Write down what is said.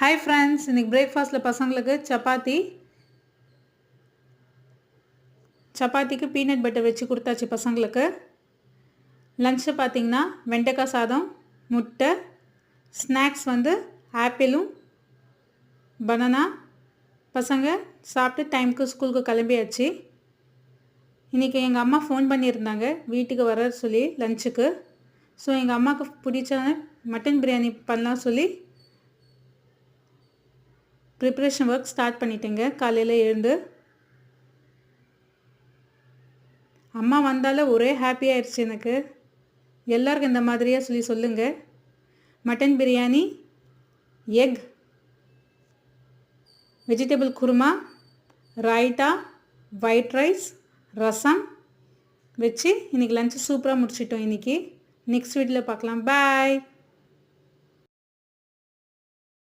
Hi friends, இன்னைக்கு பிரேக்ஃபாஸ்ட்டில் பசங்களுக்கு சப்பாத்திக்கு பீனட் பட்டர் வச்சு கொடுத்தாச்சு பசங்களுக்கு. லஞ்சு பார்த்திங்கன்னா வெண்டைக்காய் சாதம், முட்டை, ஸ்நாக்ஸ் ஆப்பிளும் பனானா. பசங்க சாப்பிட்டு டைமுக்கு ஸ்கூலுக்கு கிளம்பியாச்சு. இன்றைக்கி எங்கள் அம்மா ஃபோன் பண்ணியிருந்தாங்க வீட்டுக்கு வர சொல்லி லஞ்சுக்கு. ஸோ எங்கள் அம்மாவுக்கு பிடிச்ச மட்டன் பிரியாணி பண்ணலாம் சொல்லி ப்ரிப்ரேஷன் ஒர்க் ஸ்டார்ட் பண்ணிட்டேங்க. காலையில் எழுந்து அம்மா வந்தால ஒரே ஹாப்பியாகிடுச்சு எனக்கு. எல்லாருக்கும் இந்த மாதிரியாக சொல்லுங்கள். Mutton biryani, egg, vegetable kurma, ரைட்டா, ஒயிட் ரைஸ், ரசம் வச்சு இன்றைக்கி லஞ்சு சூப்பராக முடிச்சிட்டோம். இன்றைக்கி நெக்ஸ்ட் வீடியோவில் பார்க்கலாம். பாய்.